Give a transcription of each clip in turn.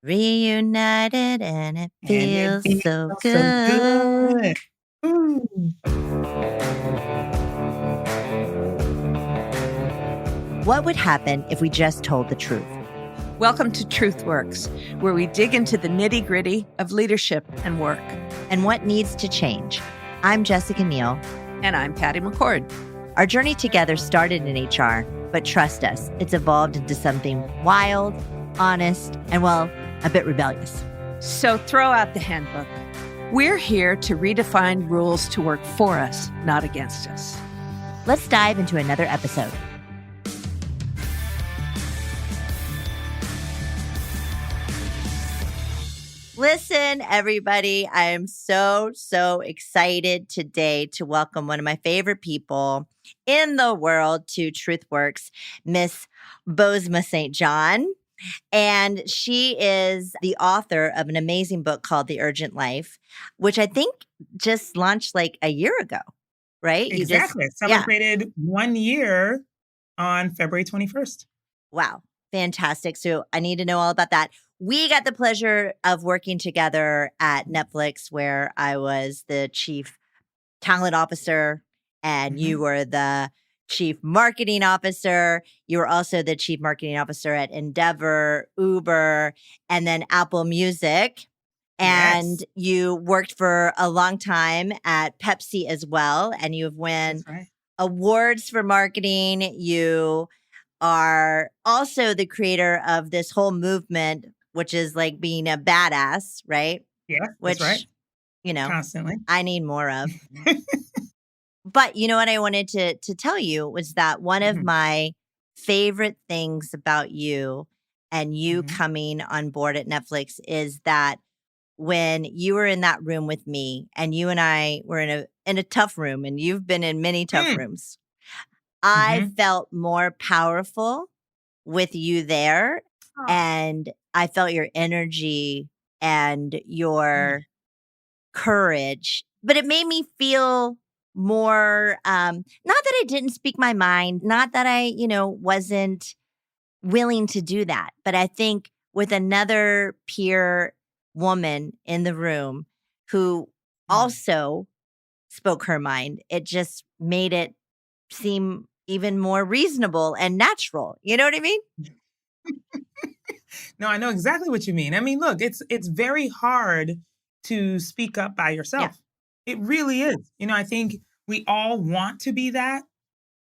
Reunited and it And it feels feels so so good. good. Ooh. What would happen if we just told the truth? Welcome to Truth Works, where we dig into the nitty-gritty of leadership and work. And what needs to change? I'm Jessica Neal. And I'm Patty McCord. Our journey together started in HR, but trust us, it's evolved into something wild, honest, and well, a bit rebellious. So throw out the handbook. We're here to redefine rules to work for us, not against us. Let's dive into another episode. Listen, everybody, I am so excited today to welcome one of my favorite people in the world to TruthWorks, Miss Bozoma Saint John. And she is the author of an amazing book called The Urgent Life, which I think just launched like a year ago, right? Exactly. Celebrated 1 year on February 21st. Wow. Fantastic. So I need to know all about that. We got the pleasure of working together at Netflix, where I was the chief talent officer and you were the chief marketing officer. You were also the chief marketing officer at Endeavor, Uber, and then Apple Music. And you worked for a long time at Pepsi as well. And you've won awards for marketing. You are also the creator of this whole movement, which is like being a badass, right? Yeah, which, that's right. You know, Constantly. I need more of. But you know what I wanted to tell you was that one of my favorite things about you and you coming on board at Netflix is that when you were in that room with me and you and I were in a tough room, and you've been in many tough rooms, I felt more powerful with you there. And I felt your energy and your courage, but it made me feel more, not that I didn't speak my mind, not that I, wasn't willing to do that. But I think with another peer woman in the room who also spoke her mind, it just made it seem even more reasonable and natural. You know what I mean? No, I know exactly what you mean. I mean, look, it's very hard to speak up by yourself. Yeah. It really is. I think we all want to be that,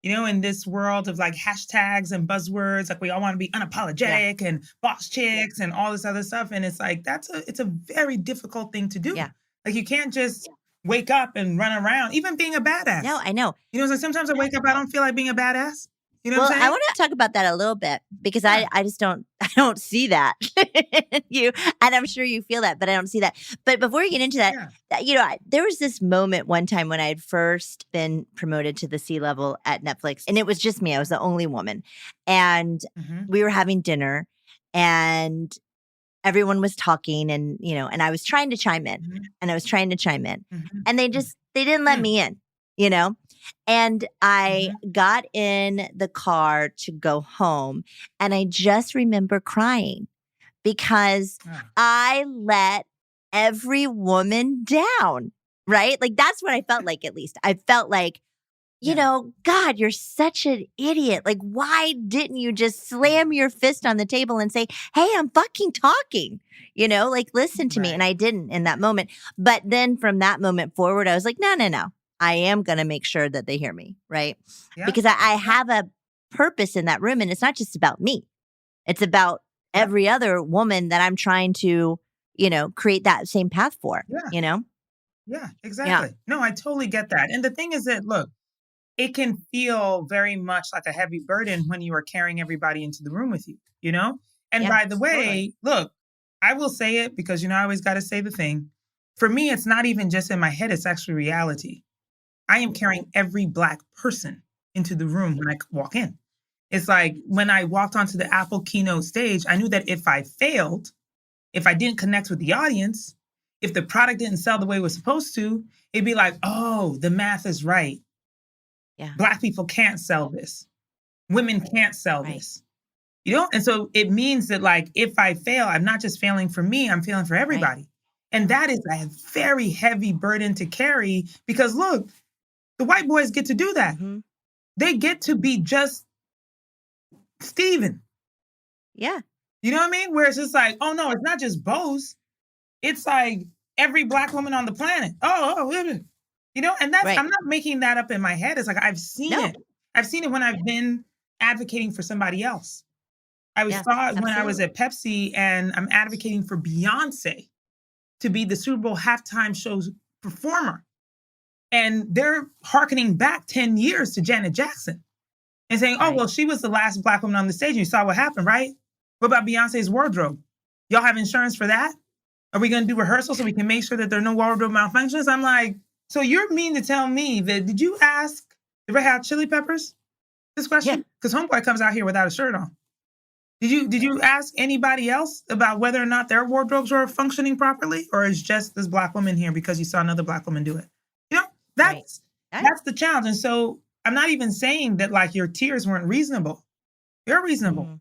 in this world of like hashtags and buzzwords, like we all want to be unapologetic and boss chicks and all this other stuff. And it's like, it's a very difficult thing to do. Yeah. Like you can't just wake up and run around, even being a badass. No, I know. So sometimes I wake up, I don't feel like being a badass. You know what I'm saying? I want to talk about that a little bit because I just don't see that you, and I'm sure you feel that, but I don't see that. But before we get into that, there was this moment one time when I had first been promoted to the C-level at Netflix, and it was just me. I was the only woman, and we were having dinner, and everyone was talking, and and I was trying to chime in, and and they didn't let me in, And I got in the car to go home, and I just remember crying because I let every woman down, right? Like that's what I felt like, at least. I felt like, God, you're such an idiot. Like, why didn't you just slam your fist on the table and say, hey, I'm fucking talking, like listen to me. And I didn't in that moment. But then from that moment forward, I was like, no. I am going to make sure that they hear me, right? Yeah. Because I have a purpose in that room, and it's not just about me. It's about every other woman that I'm trying to, create that same path for, Yeah, exactly. Yeah. No, I totally get that. And the thing is that, look, it can feel very much like a heavy burden when you are carrying everybody into the room with you, And by the way, look, I will say it because, I always got to say the thing. For me, it's not even just in my head. It's actually reality. I am carrying every Black person into the room when I walk in. It's like when I walked onto the Apple keynote stage, I knew that if I failed, if I didn't connect with the audience, if the product didn't sell the way it was supposed to, it'd be like, oh, the math is right. Yeah. Black people can't sell this. Women can't sell this. And so it means that like, if I fail, I'm not just failing for me, I'm failing for everybody. Right. And that is a very heavy burden to carry because look, the white boys get to do that. Mm-hmm. They get to be just Steven. Yeah. You know what I mean? Where it's just like, oh no, it's not just Boz. It's like every Black woman on the planet. And that's, right. I'm not making that up in my head. It's like, I've seen it. I've seen it when I've been advocating for somebody else. I saw it when I was at Pepsi and I'm advocating for Beyonce to be the Super Bowl halftime show's performer. And they're hearkening back 10 years to Janet Jackson and saying, oh, well, she was the last Black woman on the stage. And you saw what happened, right? What about Beyonce's wardrobe? Y'all have insurance for that? Are we going to do rehearsals so we can make sure that there are no wardrobe malfunctions? I'm like, so you're mean to tell me that, did you ask the Red Hot Chili Peppers this question? Because Homeboy comes out here without a shirt on. Did you ask anybody else about whether or not their wardrobes were functioning properly? Or is just this Black woman here because you saw another Black woman do it? That's the challenge. And so I'm not even saying that like your tears weren't reasonable. They're reasonable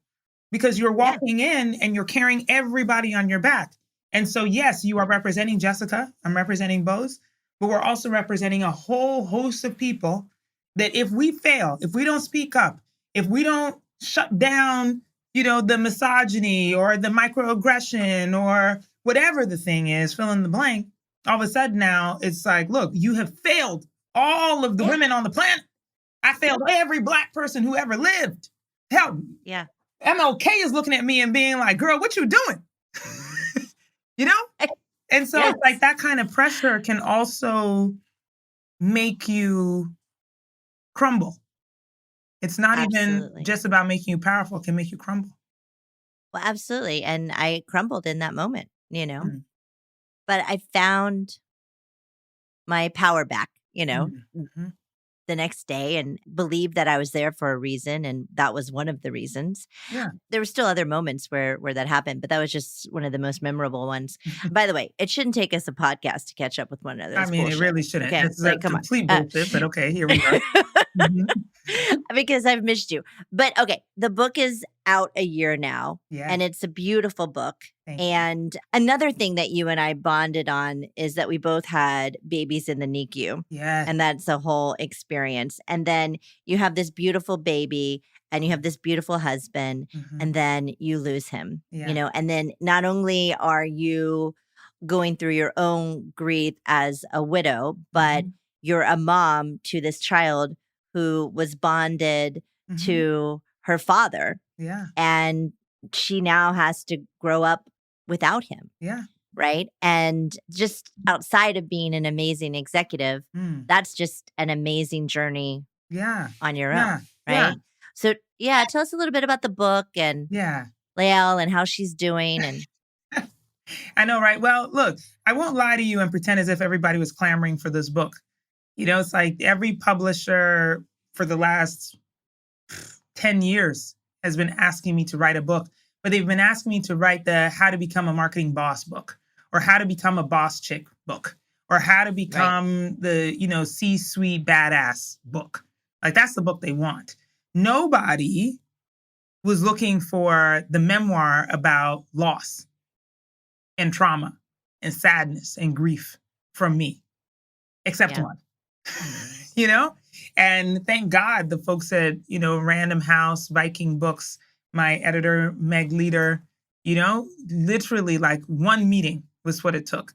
because you're walking in and you're carrying everybody on your back. And so, yes, you are representing Jessica. I'm representing Boz, but we're also representing a whole host of people that if we fail, if we don't speak up, if we don't shut down, the misogyny or the microaggression or whatever the thing is, fill in the blank, all of a sudden now it's like, look, you have failed all of the women on the planet. I failed every Black person who ever lived. Hell, MLK is looking at me and being like, girl, what you doing? And so it's like that kind of pressure can also make you crumble. It's not even just about making you powerful. It can make you crumble. Well, absolutely. And I crumbled in that moment, but I found my power back, the next day and believed that I was there for a reason. And that was one of the reasons. Yeah. There were still other moments where that happened, but that was just one of the most memorable ones. By the way, it shouldn't take us a podcast to catch up with one another. It's bullshit. It really shouldn't. Okay? It's like, complete bullshit, but okay, here we are. Because I've missed you. But okay, the book is out a year now, and it's a beautiful book. And another thing that you and I bonded on is that we both had babies in the NICU. Yeah. And that's a whole experience. And then you have this beautiful baby and you have this beautiful husband, and then you lose him, and then not only are you going through your own grief as a widow, but you're a mom to this child who was bonded to her father. Yeah. And she now has to grow up without him. Yeah. Right. And just outside of being an amazing executive, that's just an amazing journey on your own. Right. Yeah. So tell us a little bit about the book and Lael and how she's doing. And I know, right? Well, look, I won't lie to you and pretend as if everybody was clamoring for this book. It's like every publisher for the last 10 years has been asking me to write a book, but they've been asking me to write the How to Become a Marketing Boss book, or How to Become a Boss Chick book, or How to Become the, C-suite badass book. Like that's the book they want. Nobody was looking for the memoir about loss and trauma and sadness and grief from me, except one. And thank God the folks at, Random House, Viking Books, my editor, Meg Leader, literally like one meeting was what it took.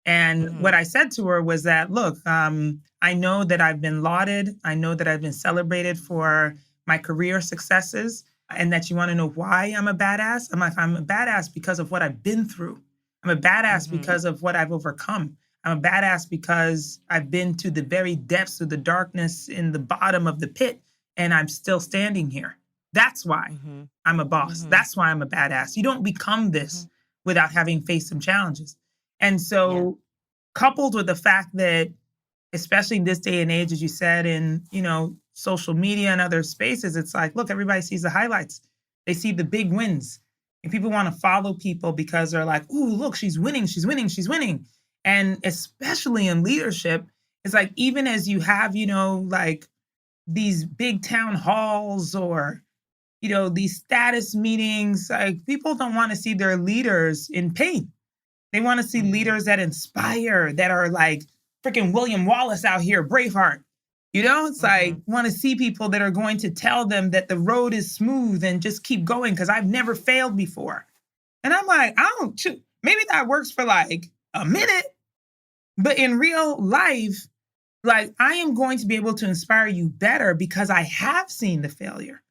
And what I said to her was that, look, I know that I've been lauded. I know that I've been celebrated for my career successes, and that you want to know why I'm a badass. I'm like, I'm a badass because of what I've been through. I'm a badass because of what I've overcome. I'm a badass because I've been to the very depths of the darkness in the bottom of the pit, and I'm still standing here. That's why I'm a boss. That's why I'm a badass. You don't become this without having faced some challenges. And so coupled with the fact that, especially in this day and age, as you said, in, social media and other spaces, it's like, look, everybody sees the highlights. They see the big wins. And people want to follow people because they're like, ooh, look, she's winning, she's winning, she's winning. And especially in leadership, it's like, even as you have, like these big town halls or these status meetings. Like, people don't want to see their leaders in pain. They want to see leaders that inspire, that are like freaking William Wallace out here, Braveheart. It's like, want to see people that are going to tell them that the road is smooth and just keep going because I've never failed before. And I'm like, maybe that works for like a minute, but in real life, like, I am going to be able to inspire you better because I have seen the failure,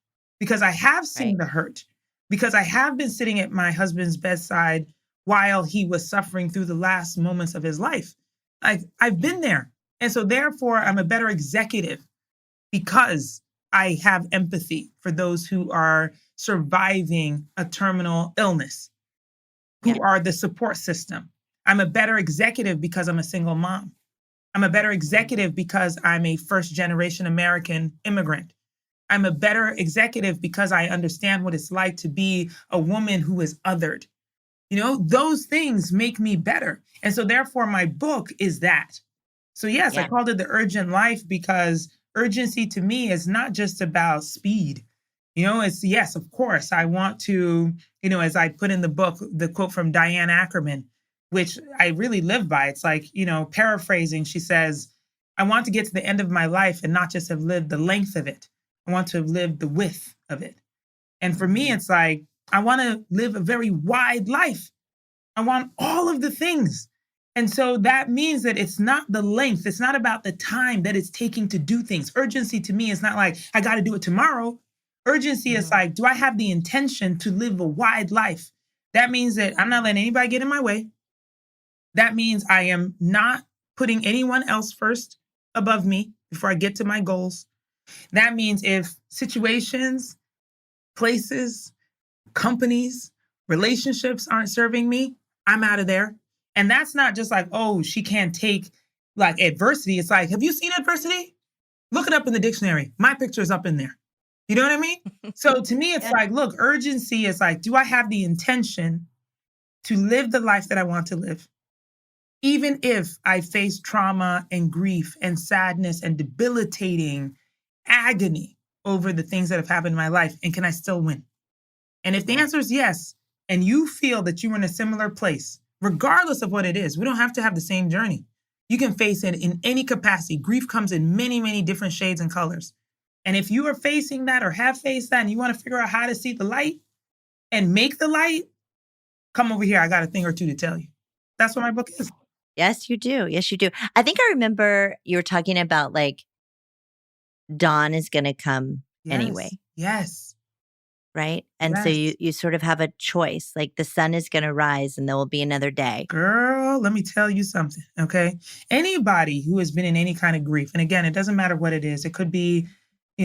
because I have seen the hurt, because I have been sitting at my husband's bedside while he was suffering through the last moments of his life. I've been there. And so therefore, I'm a better executive because I have empathy for those who are surviving a terminal illness, who are the support system. I'm a better executive because I'm a single mom. I'm a better executive because I'm a first-generation American immigrant. I'm a better executive because I understand what it's like to be a woman who is othered. Those things make me better. And so therefore, my book is that. So yes, I called it The Urgent Life because urgency to me is not just about speed. It's, yes, of course, I want to, as I put in the book, the quote from Diane Ackerman, which I really live by. It's like, paraphrasing, she says, I want to get to the end of my life and not just have lived the length of it. I want to have lived the width of it. And for me, it's like, I want to live a very wide life. I want all of the things. And so that means that it's not the length. It's not about the time that it's taking to do things. Urgency to me is not like, I got to do it tomorrow. Urgency is like, do I have the intention to live a wide life? That means that I'm not letting anybody get in my way. That means I am not putting anyone else first above me before I get to my goals. That means if situations, places, companies, relationships aren't serving me, I'm out of there. And that's not just like, oh, she can't take like adversity. It's like, have you seen adversity? Look it up in the dictionary. My picture is up in there. You know what I mean? So to me, it's like, look, urgency is like, do I have the intention to live the life that I want to live? Even if I face trauma and grief and sadness and debilitating agony over the things that have happened in my life, and can I still win? And if the answer is yes, and you feel that you're in a similar place, regardless of what it is, we don't have to have the same journey. You can face it in any capacity. Grief comes in many, many different shades and colors. And if you are facing that or have faced that and you want to figure out how to see the light and make the light, come over here. I got a thing or two to tell you. That's what my book is. Yes, you do. Yes, you do. I think I remember you were talking about like dawn is going to come anyway. Yes. Right. And so you sort of have a choice, like the sun is going to rise and there will be another day. Girl, let me tell you something. Okay. Anybody who has been in any kind of grief, and again, it doesn't matter what it is. It could be,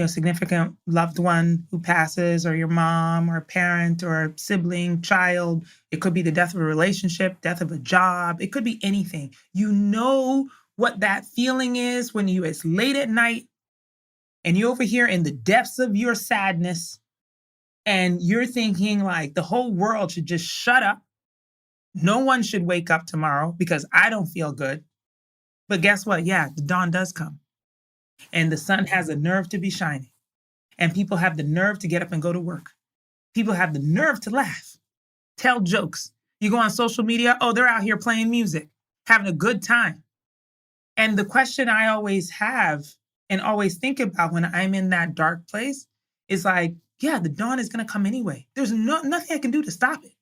significant loved one who passes, or your mom or a parent or a sibling, child. It could be the death of a relationship, death of a job. It could be anything. You know what that feeling is when it's late at night and you're over here in the depths of your sadness. And you're thinking like the whole world should just shut up. No one should wake up tomorrow because I don't feel good. But guess what? Yeah, the dawn does come. And the sun has a nerve to be shining. And people have the nerve to get up and go to work. People have the nerve to laugh, tell jokes. You go on social media, oh, they're out here playing music, having a good time. And the question I always have and always think about when I'm in that dark place is like, yeah, the dawn is going to come anyway. There's nothing I can do to stop it.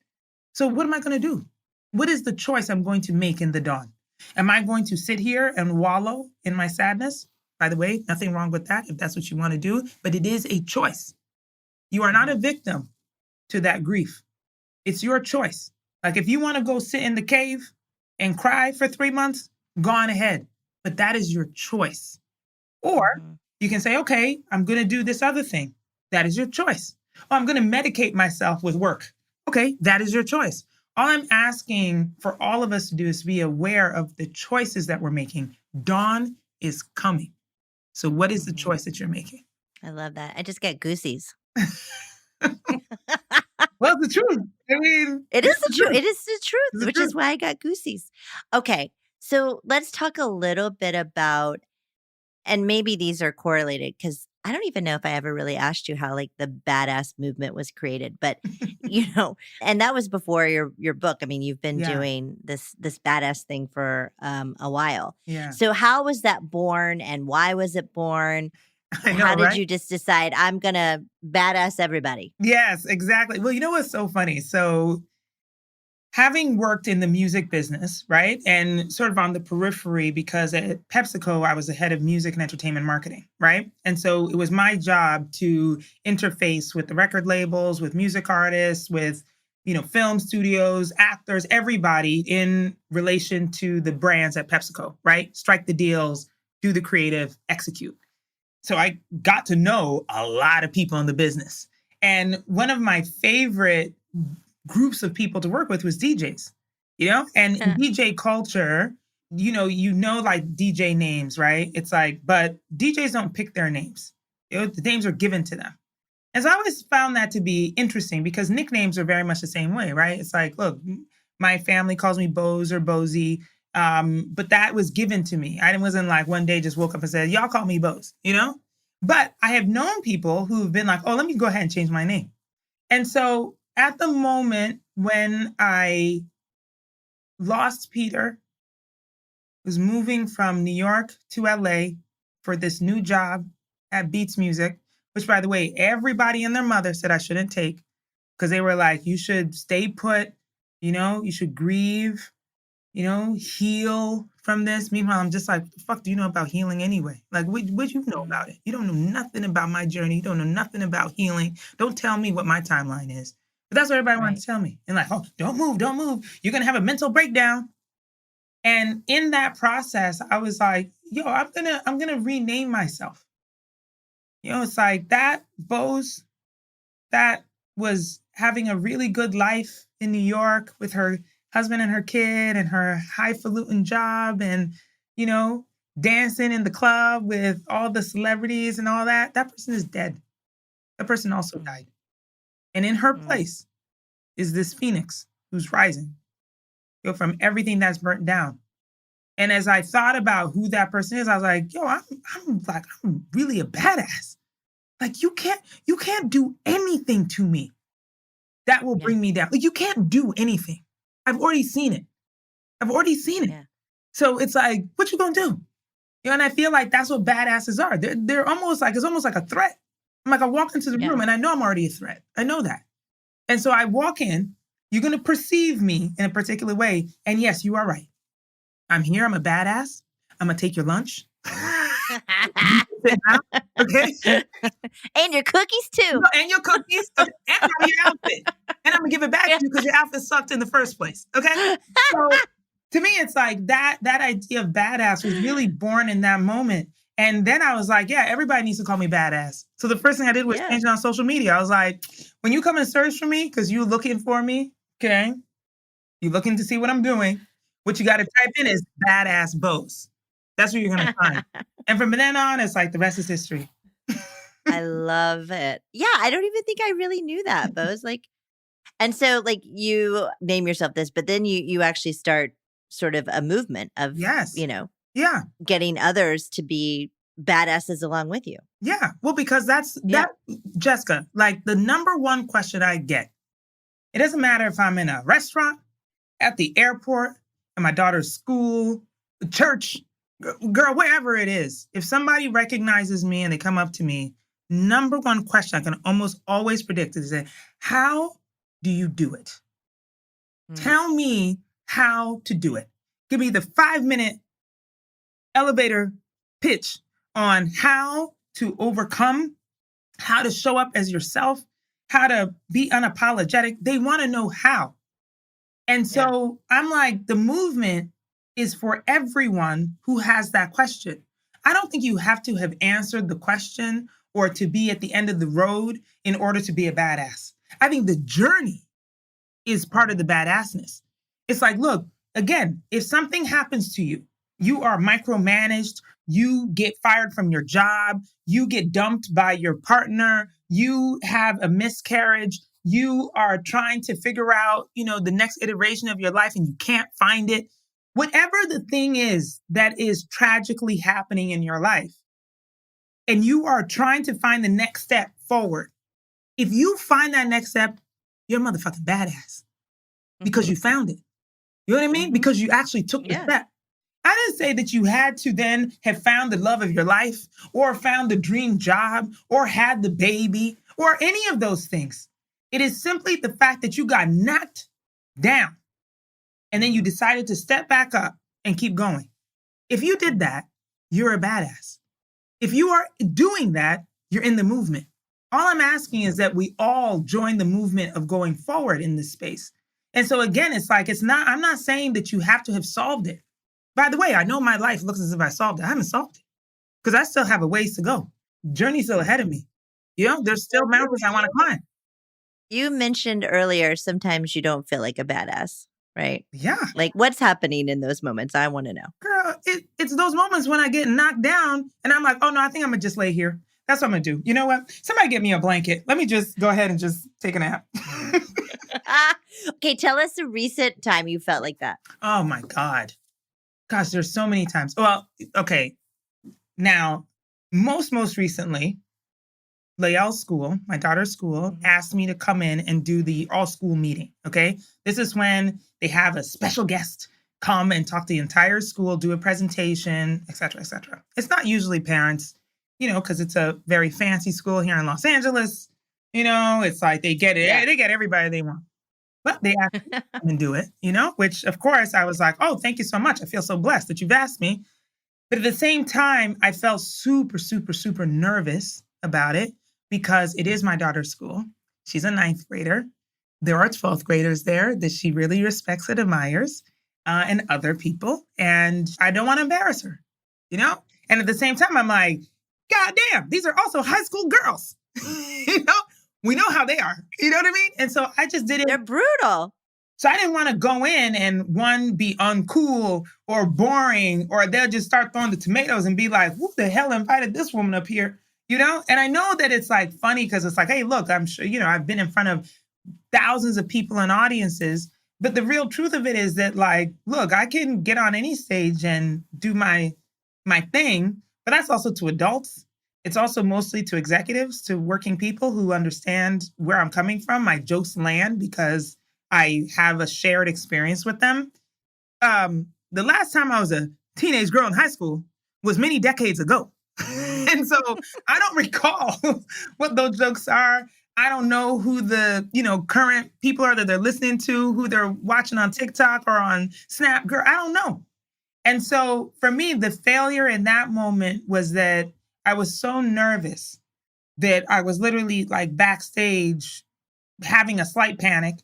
So what am I going to do? What is the choice I'm going to make in the dawn? Am I going to sit here and wallow in my sadness? By the way, nothing wrong with that if that's what you want to do, but it is a choice. You are not a victim to that grief. It's your choice. Like if you want to go sit in the cave and cry for 3 months, go on ahead. But that is your choice. Or you can say, okay, I'm going to do this other thing. That is your choice. Oh, I'm going to medicate myself with work. Okay, that is your choice. All I'm asking for all of us to do is be aware of the choices that we're making. Dawn is coming. So what is the choice that you're making? I love that. I just get goosies. Well, it's the truth. I mean, it is the truth. It is the truth, which is why I got goosies. Okay, so let's talk a little bit about, and maybe these are correlated because I don't even know if I ever really asked you how like the badass movement was created, but and that was before your book. I mean, you've been Yeah. doing this badass thing for a while. Yeah. So how was that born and why was it born? I know, How did right? you just decide I'm gonna badass everybody? Yes, exactly. Well, you know what's so funny? So having worked in the music business, right? And sort of on the periphery because at PepsiCo, I was the head of music and entertainment marketing, right? And so it was my job to interface with the record labels, with music artists, with film studios, actors, everybody in relation to the brands at PepsiCo, right? Strike the deals, do the creative, execute. So I got to know a lot of people in the business. And one of my favorite groups of people to work with was DJs, and in DJ culture, like DJ names, right? It's like, but DJs don't pick their names. The names are given to them. And so I always found that to be interesting because nicknames are very much the same way, right? It's like, look, my family calls me Boz or Bozy, but that was given to me. I wasn't like one day just woke up and said, y'all call me Boz, But I have known people who've been like, oh, let me go ahead and change my name. And so at the moment when I lost Peter, was moving from New York to LA for this new job at Beats Music, which, by the way, everybody and their mother said I shouldn't take because they were like, you should stay put, you should grieve, heal from this. Meanwhile, I'm just like, what the fuck do you know about healing anyway? Like, what you know about it? You don't know nothing about my journey. You don't know nothing about healing. Don't tell me what my timeline is. But that's what everybody wanted to tell me. And like, oh, don't move. You're going to have a mental breakdown. And in that process, I was like, yo, I'm gonna rename myself. It's like that Boz that was having a really good life in New York with her husband and her kid and her highfalutin job and, dancing in the club with all the celebrities and all that. That person is dead. That person also died. And in her place is this phoenix who's rising, from everything that's burnt down. And as I thought about who that person is, I was like, yo, I'm really a badass. Like you can't do anything to me that will bring me down. Like you can't do anything. I've already seen it. Yeah. So it's like, what you gonna do? And I feel like that's what badasses are. They're almost like, it's almost like a threat. I'm like, I walk into the room and I know I'm already a threat. I know that. And so I walk in, you're gonna perceive me in a particular way. And yes, you are right. I'm here. I'm a badass. I'm going to take your lunch. Okay? And your cookies too. No, and your cookies. Okay? And your outfit. And I'm going to give it back to you because your outfit sucked in the first place. Okay? So to me, it's like that idea of badass was really born in that moment. And then I was like, yeah, everybody needs to call me badass. So the first thing I did was change it on social media. I was like, when you come and search for me, because you're looking for me, okay? You're looking to see what I'm doing. What you got to type in is badass Boz. That's what you're going to find. And from then on, it's like the rest is history. I love it. Yeah, I don't even think I really knew that, Boz. And so you name yourself this, but then you actually start sort of a movement of, getting others to be badasses along with you. Yeah. Well, because that, Jessica, like the number one question I get, it doesn't matter if I'm in a restaurant, at the airport, at my daughter's school, church, girl, wherever it is. If somebody recognizes me and they come up to me, number one question I can almost always predict is, how do you do it? Tell me how to do it. Give me the 5-minute elevator pitch on how to overcome, how to show up as yourself, how to be unapologetic. They want to know how. And so I'm like, the movement is for everyone who has that question. I don't think you have to have answered the question or to be at the end of the road in order to be a badass. I think the journey is part of the badassness. It's like, look, again, if something happens to you, you are micromanaged, you get fired from your job, you get dumped by your partner, you have a miscarriage, you are trying to figure out, the next iteration of your life and you can't find it. Whatever the thing is that is tragically happening in your life, and you are trying to find the next step forward, if you find that next step, you're a motherfucking badass because you found it. You know what I mean? Because you actually took the step. I didn't say that you had to then have found the love of your life or found the dream job or had the baby or any of those things. It is simply the fact that you got knocked down and then you decided to step back up and keep going. If you did that, you're a badass. If you are doing that, you're in the movement. All I'm asking is that we all join the movement of going forward in this space. And so again, I'm not saying that you have to have solved it. By the way, I know my life looks as if I solved it. I haven't solved it because I still have a ways to go. Journey's still ahead of me. There's still mountains I want to climb. You mentioned earlier, sometimes you don't feel like a badass, right? Yeah. Like what's happening in those moments? I want to know. Girl, it's those moments when I get knocked down and I'm like, oh no, I think I'm going to just lay here. That's what I'm going to do. You know what? Somebody get me a blanket. Let me just go ahead and just take a nap. Okay, tell us a recent time you felt like that. Oh my God. Gosh, there's so many times. Well, okay. Now, most recently, Lael's school, my daughter's school, asked me to come in and do the all-school meeting, okay? This is when they have a special guest come and talk to the entire school, do a presentation, et cetera, et cetera. It's not usually parents, because it's a very fancy school here in Los Angeles. It's like they get it. Yeah. They get everybody they want. But they asked me to come and do it, which of course I was like, oh, thank you so much. I feel so blessed that you've asked me. But at the same time, I felt super, super, super nervous about it because it is my daughter's school. She's a 9th grader. There are 12th graders there that she really respects and admires, and other people. And I don't want to embarrass her, And at the same time, I'm like, God damn, these are also high school girls, We know how they are. You know what I mean? And so I just did it. They're brutal. So I didn't want to go in and be uncool or boring, or they'll just start throwing the tomatoes and be like, who the hell invited this woman up here? And I know that it's like funny because it's like, hey, look, I'm sure, I've been in front of thousands of people and audiences. But the real truth of it is that like, look, I can get on any stage and do my thing, but that's also to adults. It's also mostly to executives, to working people who understand where I'm coming from. My jokes land because I have a shared experience with them. The last time I was a teenage girl in high school was many decades ago. And so I don't recall what those jokes are. I don't know who the, current people are that they're listening to, who they're watching on TikTok or on Snap. Girl, I don't know. And so for me, the failure in that moment was that I was so nervous that I was literally like backstage having a slight panic.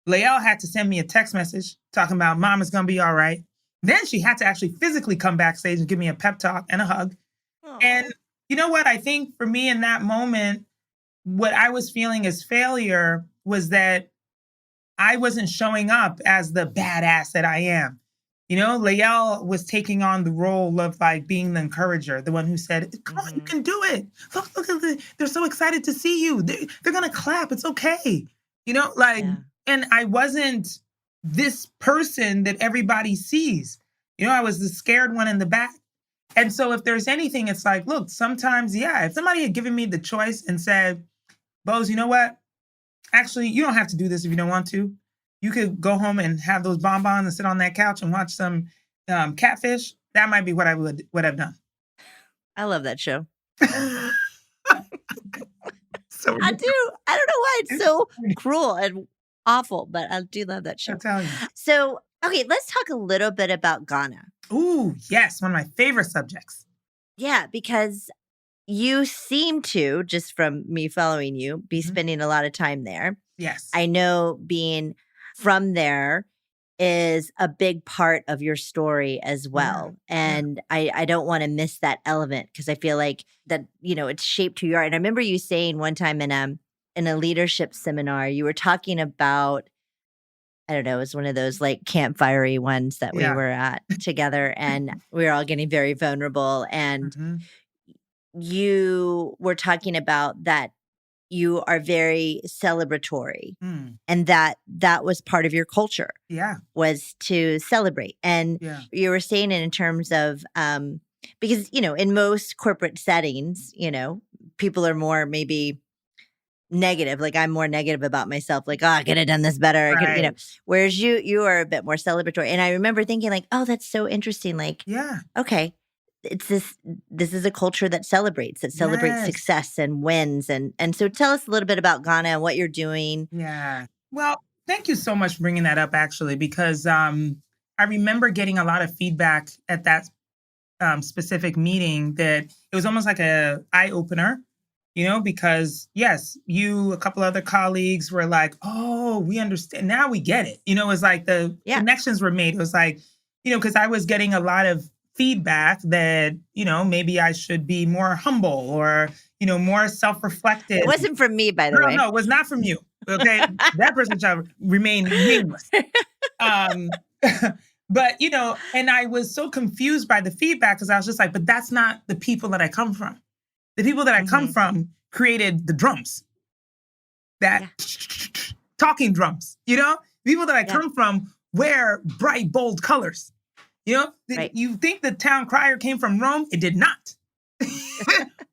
Lael had to send me a text message talking about Mom is going to be all right. Then she had to actually physically come backstage and give me a pep talk and a hug. Aww. And you know what? I think for me in that moment, what I was feeling as failure was that I wasn't showing up as the badass that I am. Lael was taking on the role of like being the encourager, the one who said, come on, you can do it. Look at this. They're so excited to see you. They're going to clap. It's okay. And I wasn't this person that everybody sees. I was the scared one in the back. And so if there's anything, it's like, look, sometimes, if somebody had given me the choice and said, Boz, you know what? Actually, you don't have to do this if you don't want to. You could go home and have those bonbons and sit on that couch and watch some Catfish. That might be what I would have done. I love that show. So I do. I don't know why it's so cruel and awful, but I do love that show. I'm telling you. So, okay, let's talk a little bit about Ghana. Ooh, yes. One of my favorite subjects. Yeah, because you seem to, just from me following you, be spending a lot of time there. Yes. I know being from there is a big part of your story as well. Yeah. And I don't want to miss that element because I feel like that, it's shaped who you are. And I remember you saying one time in a leadership seminar, you were talking about, I don't know, it was one of those like campfire-y ones that we were at together, and we were all getting very vulnerable. And you were talking about that you are very celebratory and that was part of your culture. Yeah. Was to celebrate. And you were saying it in terms of because, in most corporate settings, people are more maybe negative. Like I'm more negative about myself. Like, I could have done this better. I could, Right. whereas you are a bit more celebratory. And I remember thinking like, oh, that's so interesting. Like, Yeah. okay, it's this is a culture that celebrates Yes. success and wins. And so tell us a little bit about Ghana and what you're doing. Yeah. Well, thank you so much for bringing that up, actually, because I remember getting a lot of feedback at that specific meeting that it was almost like a eye opener, because yes, a couple other colleagues were like, oh, we understand. Now we get it. It was like the connections were made. It was like, because I was getting a lot of feedback that, maybe I should be more humble or, more self-reflective. It wasn't from me, by the way. No, it was not from you. Okay. That person shall remain nameless. But, and I was so confused by the feedback because I was just like, but that's not the people that I come from. The people that I come from created the drums, talking drums, people that I come from wear bright, bold colors. Right. You think the town crier came from Rome? It did not.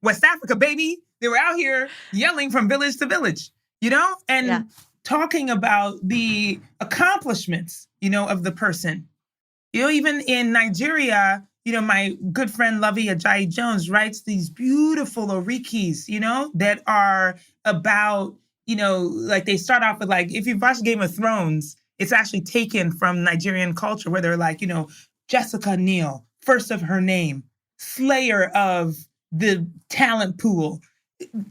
West Africa, baby. They were out here yelling from village to village, and talking about the accomplishments, of the person. Even in Nigeria, my good friend Lovey Ajayi Jones writes these beautiful orikis, that are about, like they start off with like, if you've watched Game of Thrones, it's actually taken from Nigerian culture where they're like, Jessica Neal, first of her name, slayer of the talent pool,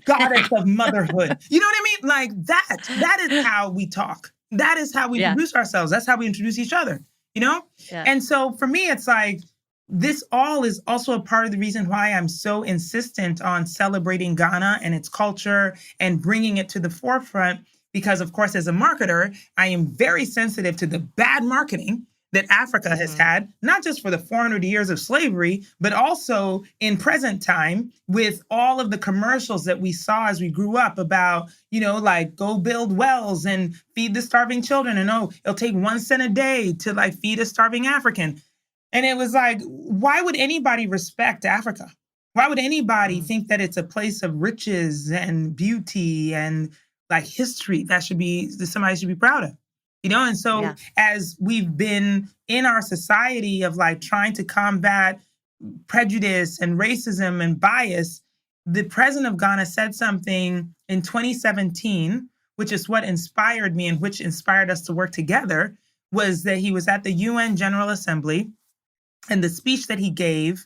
goddess of motherhood. You know what I mean? Like that is how we talk. That is how we introduce ourselves. That's how we introduce each other, Yeah. And so for me, it's like, this all is also a part of the reason why I'm so insistent on celebrating Ghana and its culture and bringing it to the forefront. Because of course, as a marketer, I am very sensitive to the bad marketing that Africa has had, not just for the 400 years of slavery, but also in present time with all of the commercials that we saw as we grew up about, like go build wells and feed the starving children. And it'll take 1 cent a day to like feed a starving African. And it was like, why would anybody respect Africa? Why would anybody think that it's a place of riches and beauty and like history that somebody should be proud of? And so as we've been in our society of like trying to combat prejudice and racism and bias, the president of Ghana said something in 2017, which is what inspired me and which inspired us to work together, was that he was at the UN General Assembly, and the speech that he gave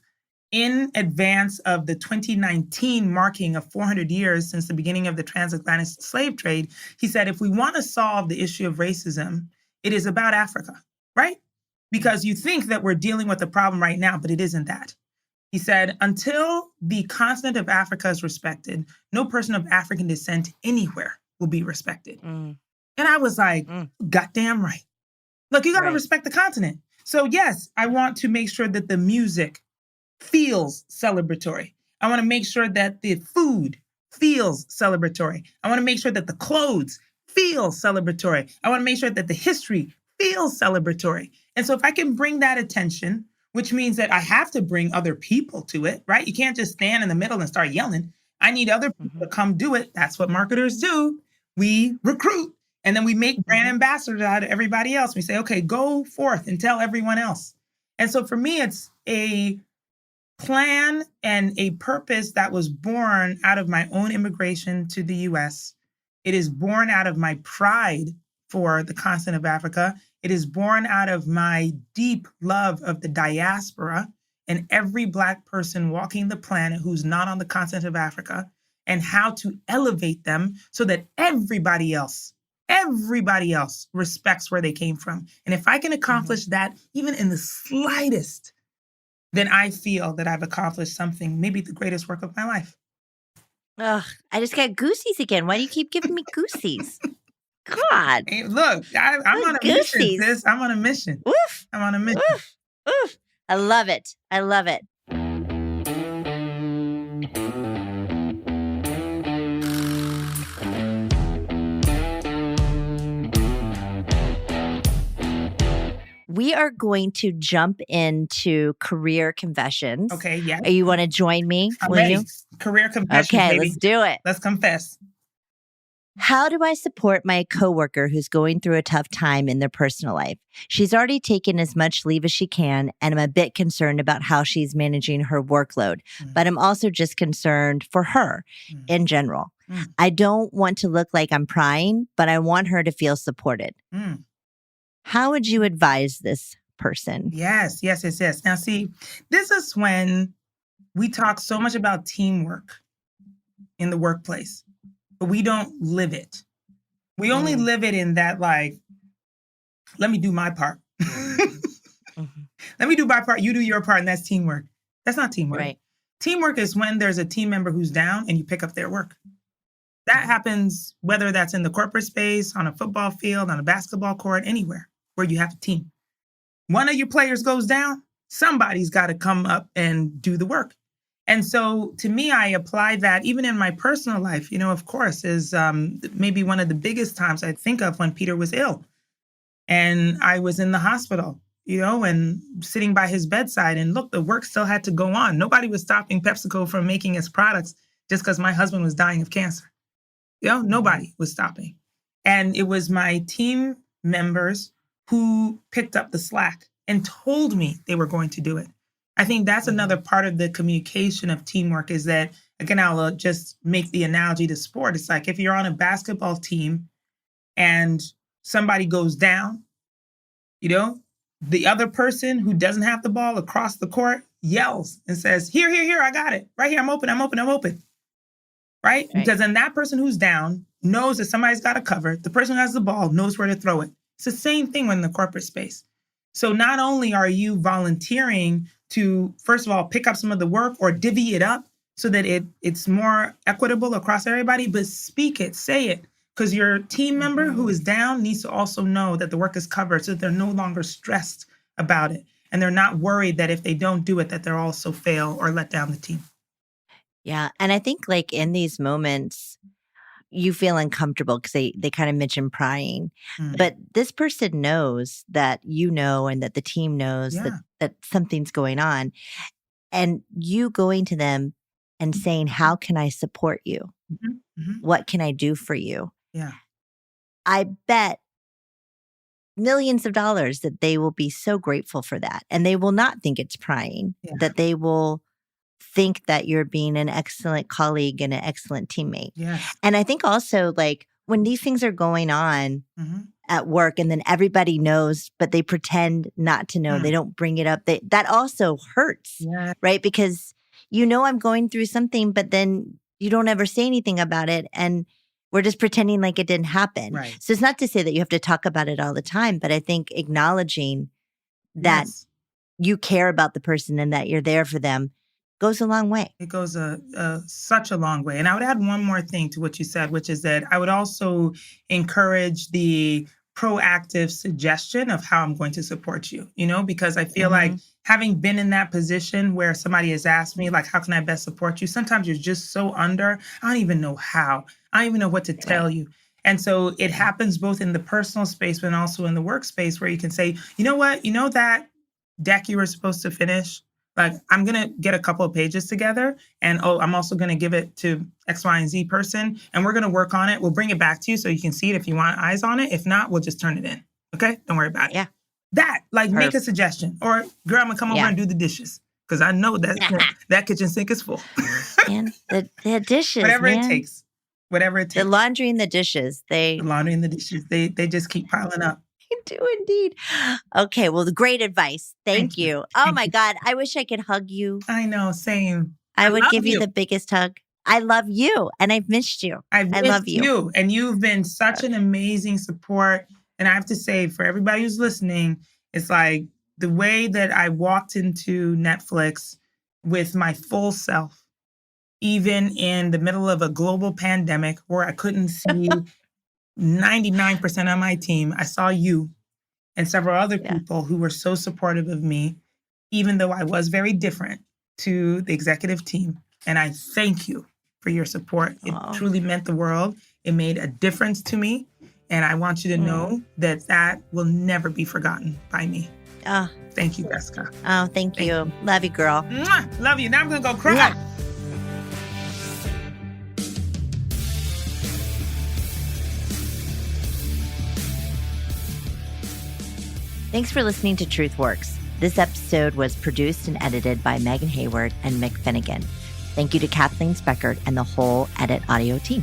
in advance of the 2019 marking of 400 years since the beginning of the transatlantic slave trade, he said, if we want to solve the issue of racism, it is about Africa, right? Because you think that we're dealing with the problem right now, but it isn't that. He said, until the continent of Africa is respected, no person of African descent anywhere will be respected. And I was like, goddamn right. Look, you got to respect the continent. So yes, I want to make sure that the music feels celebratory. I want to make sure that the food feels celebratory. I want to make sure that the clothes feel celebratory. I want to make sure that the history feels celebratory. And so if I can bring that attention, which means that I have to bring other people to it, right? You can't just stand in the middle and start yelling. I need other people to come do it. That's what marketers do. We recruit. And then we make brand ambassadors out of everybody else. We say, okay, go forth and tell everyone else. And so for me, it's a plan and a purpose that was born out of my own immigration to the US. It is born out of my pride for the continent of Africa. It is born out of my deep love of the diaspora and every Black person walking the planet who's not on the continent of Africa, and how to elevate them so that everybody else respects where they came from. And if I can accomplish that, even in the slightest, then I feel that I've accomplished something, maybe the greatest work of my life. Ugh, I just got goosies again. Why do you keep giving me goosies? God. Hey, look, I'm on a mission, sis. I'm on a mission. Oof. I'm on a mission. Oof. Oof. I love it. I love it. We are going to jump into career confessions. Okay, yes. You want to join me? I'm Will ready. you? Career confessions, Okay, baby. let's do it. Let's confess. How do I support my coworker who's going through a tough time in their personal life? She's already taken as much leave as she can, and I'm a bit concerned about how she's managing her workload. But I'm also just concerned for her in general. I don't want to look like I'm prying, but I want her to feel supported. How would you advise this person? Yes. Now, see, this is when we talk so much about teamwork in the workplace, but we don't live it. We only live it in that, like, let me do my part. Let me do my part. You do your part, and that's teamwork. That's not teamwork. Right. Teamwork is when there's a team member who's down and you pick up their work. That happens whether that's in the corporate space, on a football field, on a basketball court, anywhere where you have a team. One of your players goes down, somebody's got to come up and do the work. And so to me, I apply that even in my personal life, of course, is maybe one of the biggest times I think of when Peter was ill. And I was in the hospital, and sitting by his bedside. And look, the work still had to go on. Nobody was stopping PepsiCo from making its products just because my husband was dying of cancer. Nobody was stopping. And it was my team members who picked up the slack and told me they were going to do it. I think that's another part of the communication of teamwork is that, again, I'll just make the analogy to sport. It's like if you're on a basketball team and somebody goes down, the other person who doesn't have the ball across the court yells and says, here, I got it. Right here, I'm open. Right? Because then that person who's down knows that somebody's got to cover. The person who has the ball knows where to throw it. It's the same thing in the corporate space. So not only are you volunteering to, first of all, pick up some of the work or divvy it up so that it's more equitable across everybody, but speak it, say it. Because your team member who is down needs to also know that the work is covered so that they're no longer stressed about it. And they're not worried that if they don't do it, that they'll also fail or let down the team. Yeah. And I think like in these moments, you feel uncomfortable because they kind of mention prying. But this person knows that and that the team knows that something's going on. And you going to them and saying, how can I support you? What can I do for you? Yeah. I bet millions of dollars that they will be so grateful for that. And they will not think it's prying, that they will think that you're being an excellent colleague and an excellent teammate. Yes. And I think also like when these things are going on at work and then everybody knows, but they pretend not to know, they don't bring it up. That also hurts, right? Because I'm going through something, but then you don't ever say anything about it. And we're just pretending like it didn't happen. Right. So it's not to say that you have to talk about it all the time, but I think acknowledging that you care about the person and that you're there for them goes a long way. It goes such a long way. And I would add one more thing to what you said, which is that I would also encourage the proactive suggestion of how I'm going to support you, because I feel like having been in that position where somebody has asked me, like, how can I best support you? Sometimes you're just so under, I don't even know how. I don't even know what to tell you. And so it happens both in the personal space, but also in the workspace where you can say, you know what, that deck you were supposed to finish? Like, I'm going to get a couple of pages together and, I'm also going to give it to X, Y, and Z person. And we're going to work on it. We'll bring it back to you so you can see it if you want eyes on it. If not, we'll just turn it in. Okay? Don't worry about it. Yeah. That, make a suggestion. Or, girl, I'm going to come over and do the dishes. Because I know that that kitchen sink is full. And the dishes, Whatever man. it takes. Whatever it takes. The laundry and the dishes. The laundry and the dishes. They just keep piling up. Do indeed. Okay, well, the great advice. Thank you. Oh my God, I wish I could hug you. I know, same. I would give you the biggest hug. I love you, and I've missed you. I love you. And you've been such an amazing support. And I have to say, for everybody who's listening, it's like the way that I walked into Netflix with my full self, even in the middle of a global pandemic where I couldn't see 99% of my team, I saw you and several other people who were so supportive of me, even though I was very different to the executive team. And I thank you for your support. It truly meant the world. It made a difference to me. And I want you to know that will never be forgotten by me. Oh, Thank you, Jessica. oh, thank you. Love you, girl. Mwah! Love you. Now I'm going to go cry. Mwah. Thanks for listening to Truth Works. This episode was produced and edited by Megan Hayward and Mick Finnegan. Thank you to Kathleen Speckert and the whole Edit Audio team.